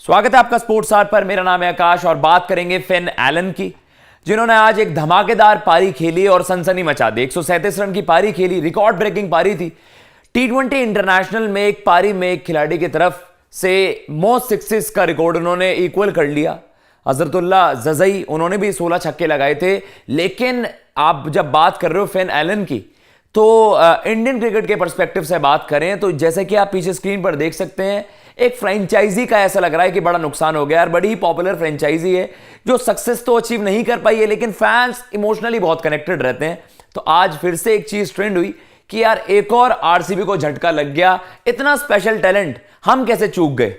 स्वागत है आपका स्पोर्ट्स आर पर। मेरा नाम है आकाश और बात करेंगे फिन एलन की, जिन्होंने आज एक धमाकेदार पारी खेली और सनसनी मचा दी। 137 रन की पारी खेली, रिकॉर्ड ब्रेकिंग पारी थी। टी20 इंटरनेशनल में एक पारी में एक खिलाड़ी की तरफ से मोस्ट सिक्सेस का रिकॉर्ड उन्होंने इक्वल कर लिया। हजरतुल्ला जजई, उन्होंने भी 16 छक्के लगाए थे। लेकिन आप जब बात कर रहे हो फिन एलन की, तो इंडियन क्रिकेट के पर्सपेक्टिव से बात करें तो जैसे कि आप पीछे स्क्रीन पर देख सकते हैं, एक फ्रेंचाइजी का ऐसा लग रहा है कि बड़ा नुकसान हो गया यार। बड़ी ही पॉपुलर फ्रेंचाइजी है जो सक्सेस तो अचीव नहीं कर पाई है, लेकिन फैंस इमोशनली बहुत कनेक्टेड रहते हैं। तो आज फिर से एक चीज ट्रेंड हुई कि यार एक और आरसीबी को झटका लग गया। इतना स्पेशल टैलेंट हम कैसे चूक गए,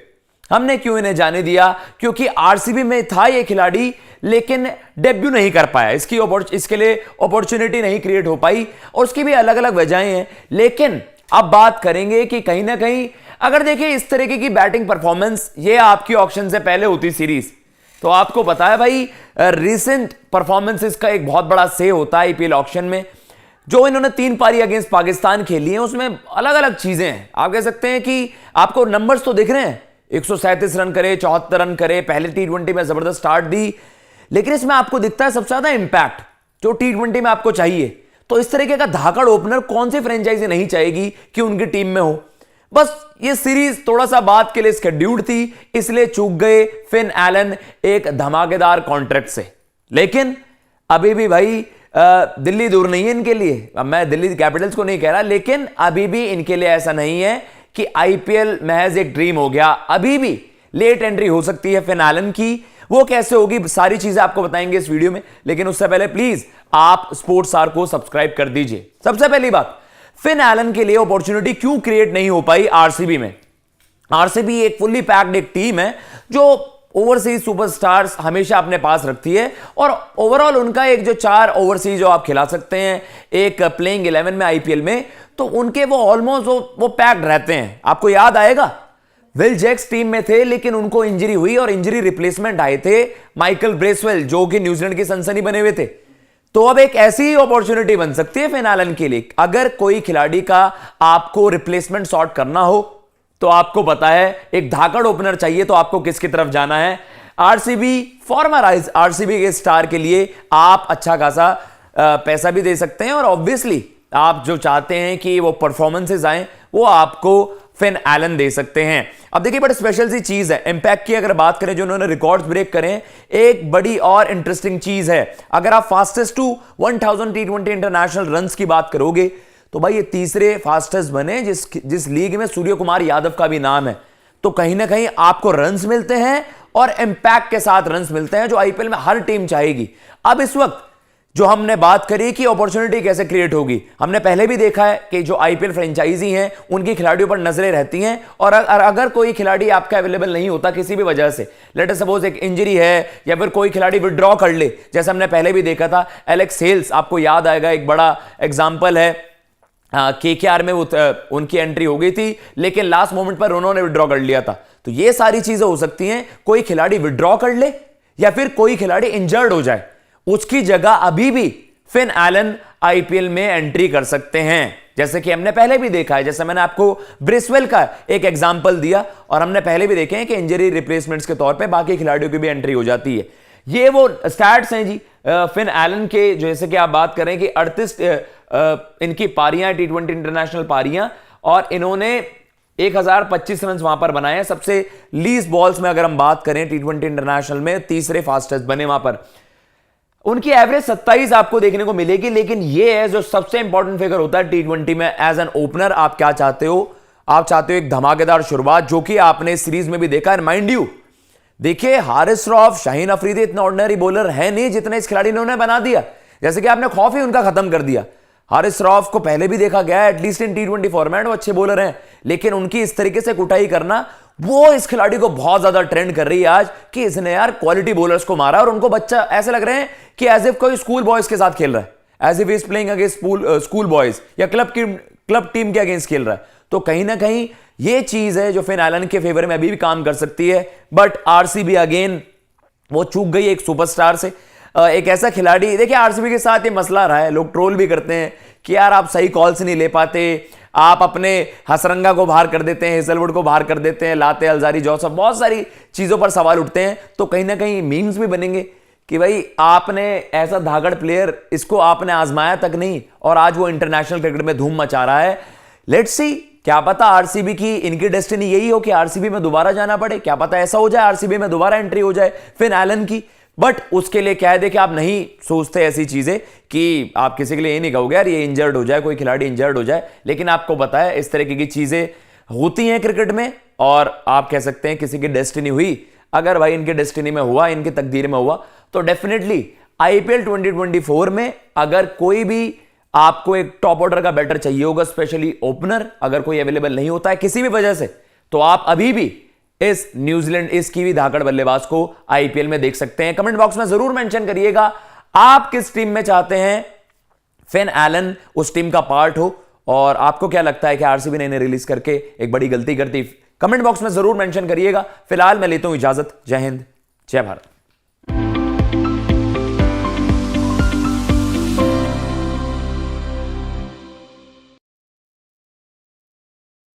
हमने क्यों इन्हें जाने दिया? क्योंकि आरसीबी में था ये खिलाड़ी लेकिन डेब्यू नहीं कर पाया, इसके लिए अपॉर्चुनिटी नहीं क्रिएट हो पाई और उसकी भी अलग अलग वजहें हैं। लेकिन अब बात करेंगे कि कहीं ना कहीं अगर देखिए इस तरीके की बैटिंग परफॉर्मेंस ये आपकी ऑक्शन से पहले होती सीरीज, तो आपको पता है भाई रीसेंट परफॉर्मेंसेस का एक बहुत बड़ा से होता है आईपीएल ऑक्शन में। जो इन्होंने 3 पारी अगेंस्ट पाकिस्तान खेली है उसमें अलग अलग चीजें हैं। आप कह सकते हैं कि आपको नंबर्स तो दिख रहे हैं, 137 रन करे, 74 रन करे, पहले टी20 में जबरदस्त स्टार्ट दी, लेकिन इसमें आपको दिखता है सबसे ज्यादा इंपैक्ट जो टी20 में आपको चाहिए। तो इस तरीके का धाकड़ ओपनर कौन सी फ्रेंचाइजी नहीं चाहेगी कि उनकी टीम में हो। बस ये सीरीज थोड़ा सा बात के लिए शेड्यूल्ड थी, इसलिए चूक गए फिन एलन एक धमाकेदार कॉन्ट्रैक्ट से। लेकिन अभी भी भाई दिल्ली दूर नहीं है इनके लिए। अब मैं दिल्ली कैपिटल्स को नहीं कह रहा, लेकिन अभी भी इनके लिए ऐसा नहीं है कि आईपीएल महज एक ड्रीम हो गया। अभी भी लेट एंट्री हो सकती है फिन एलन की। वो कैसे होगी, सारी चीजें आपको बताएंगे इस वीडियो में, लेकिन उससे पहले प्लीज आप स्पोर्ट्स आर को सब्सक्राइब कर दीजिए। सबसे पहली बात, फिन एलन के लिए अपॉर्चुनिटी क्यों क्रिएट नहीं हो पाई आरसीबी में? आरसीबी एक फुल्ली पैक्ड एक टीम है जो ओवरसीज सुपरस्टार्स हमेशा अपने पास रखती है और ओवरऑल उनका एक जो 4 ओवरसीज जो आप खिला सकते हैं एक प्लेइंग 11 में आईपीएल में, तो उनके वो ऑलमोस्ट वो पैक्ड रहते हैं। आपको याद आएगा विल जैक्स टीम में थे, लेकिन उनको इंजरी हुई और इंजरी रिप्लेसमेंट आए थे माइकल ब्रेसवेल, जो कि न्यूजीलैंड की सनसनी बने हुए थे। तो अब एक ऐसी ही अपॉर्चुनिटी बन सकती है फिन एलन के लिए। अगर कोई खिलाड़ी का आपको रिप्लेसमेंट सॉर्ट करना हो तो आपको पता है एक धाकड़ ओपनर चाहिए, तो आपको किसकी तरफ जाना है? आरसीबी, फॉर्मर आरसीबी के स्टार के लिए आप अच्छा खासा पैसा भी दे सकते हैं और ऑब्वियसली आप जो चाहते हैं कि वो परफॉर्मेंसेस आए वो आपको फिन एलन दे सकते हैं। अब देखिए बड़ी स्पेशल सी चीज है इंपैक्ट की अगर बात करें, जो उन्होंने रिकॉर्ड्स ब्रेक करें। एक बड़ी और इंटरेस्टिंग चीज है, अगर आप फास्टेस्ट टू 1000 टी20 इंटरनेशनल रन्स की बात करोगे तो भाई ये तीसरे फास्टेस्ट बने जिस लीग में सूर्य कुमार यादव का भी नाम है। तो कहीं ना कहीं आपको रन्स मिलते हैं और इंपैक्ट के साथ रन्स मिलते हैं, जो आईपीएल में हर टीम चाहेगी। अब इस वक्त जो हमने बात करी कि अपॉर्चुनिटी कैसे क्रिएट होगी, हमने पहले भी देखा है कि जो आईपीएल फ्रेंचाइजी हैं उनकी खिलाड़ियों पर नजरें रहती हैं और अगर कोई खिलाड़ी आपका अवेलेबल नहीं होता किसी भी वजह से, लेट अस सपोज एक इंजरी है या फिर कोई खिलाड़ी विड्रॉ कर ले, जैसे हमने पहले भी देखा था एलेक्स हेल्स, आपको याद आएगा एक बड़ा एग्जाम्पल है। केकेआर में उनकी एंट्री हो गई थी लेकिन लास्ट मोमेंट पर उन्होंने विड्रॉ कर लिया था। तो ये सारी चीजें हो सकती हैं, कोई खिलाड़ी विड्रॉ कर ले या फिर कोई खिलाड़ी इंजर्ड हो जाए, उसकी जगह अभी भी फिन एलन आईपीएल में एंट्री कर सकते हैं, जैसे कि हमने पहले भी देखा है। जैसे मैंने आपको ब्रिसवेल का एक एग्जांपल दिया और हमने पहले भी देखे हैं कि इंजरी रिप्लेसमेंट्स के तौर पे बाकी खिलाड़ियों की भी एंट्री हो जाती है। ये वो स्टैट्स हैं जी फिन एलन के, जैसे कि आप बात करें कि 38 इनकी पारियां टी20 इंटरनेशनल पारियां और इन्होंने 1025 रन वहां पर बनाए हैं। सबसे लीस्ट बॉल्स में अगर हम बात करें टी20 इंटरनेशनल में तीसरे फास्टेस्ट बने वहां पर। उनकी एवरेज 27 आपको देखने को मिलेगी, लेकिन ये है जो सबसे इंपॉर्टेंट फिगर होता है टी20 में। एज एन ओपनर आप क्या चाहते हो? आप चाहते हो एक धमाकेदार शुरुआत, जो कि आपने सीरीज में भी देखा है। माइंड यू, देखिए हारिस रऊफ, शाहीन अफरीदी इतना ऑर्डिनरी बॉलर है नहीं जितने इस खिलाड़ी ने उन्हें बना दिया। जैसे कि आपने खौफ ही उनका खत्म कर दिया। हारिस रऊफ को पहले भी देखा गया है, एटलीस्ट इन टी20 फॉर्मेट वो अच्छे बॉलर हैं, लेकिन उनकी इस तरीके से कुटाई करना वो इस खिलाड़ी को बहुत ज्यादा ट्रेंड कर रही है आज कि इसने यार क्वालिटी बॉलर्स को मारा और उनको बच्चा ऐसे लग रहे हैं कि एज इफ कोई स्कूल बॉयज के साथ खेल रहा है, as if is playing against school boys या क्लब टीम के अगेंस्ट खेल रहा है। तो कहीं ना कहीं ये चीज है जो फिन एलन के फेवर में अभी भी काम कर सकती है। बट आरसीबी अगेन वो चूक गई एक सुपरस्टार से, एक ऐसा खिलाड़ी। देखिए आरसीबी के साथ ये मसला रहा है, लोग ट्रोल भी करते हैं कि यार आप सही कॉल्स नहीं ले पाते, आप अपने हसरंगा को बाहर कर देते हैं, हेजलवुड को बाहर कर देते हैं, लाते अलजारी जोसफ, बहुत सारी चीजों पर सवाल उठते हैं। तो कहीं ना कहीं मीम्स भी बनेंगे कि भाई आपने ऐसा धागड़ प्लेयर, इसको आपने आजमाया तक नहीं और आज वो इंटरनेशनल क्रिकेट में धूम मचा रहा है। लेट्स सी, क्या पता आरसीबी की, इनकी डेस्टिनी यही हो कि आरसीबी में दोबारा जाना पड़े, क्या पता ऐसा हो जाए आरसीबी में दोबारा एंट्री हो जाए फिन एलन की। बट उसके लिए कह दे कि आप नहीं सोचते ऐसी चीजें, कि आप किसी के लिए ये नहीं कहोगे यार ये इंजर्ड हो जाए, कोई खिलाड़ी इंजर्ड हो जाए, लेकिन आपको पता है इस तरीके की चीजें होती हैं क्रिकेट में। और आप कह सकते हैं किसी की डेस्टिनी हुई, अगर भाई इनके डेस्टिनी में हुआ, इनकी तकदीर में हुआ, तो डेफिनेटली आईपीएल 2024 में अगर कोई भी आपको एक टॉप ऑर्डर का बैटर चाहिए होगा, स्पेशली ओपनर, अगर कोई अवेलेबल नहीं होता है किसी भी वजह से, तो आप अभी भी इस न्यूजीलैंड, इस कीवी धाकड़ बल्लेबाज को आईपीएल में देख सकते हैं। कमेंट बॉक्स में जरूर मेंशन करिएगा आप किस टीम में चाहते हैं फिन एलन उस टीम का पार्ट हो, और आपको क्या लगता है कि आरसीबी ने इन्हें रिलीज करके एक बड़ी गलती करती। कमेंट बॉक्स में जरूर मेंशन करिएगा। फिलहाल मैं लेता हूं इजाजत। जय हिंद, जय भारत।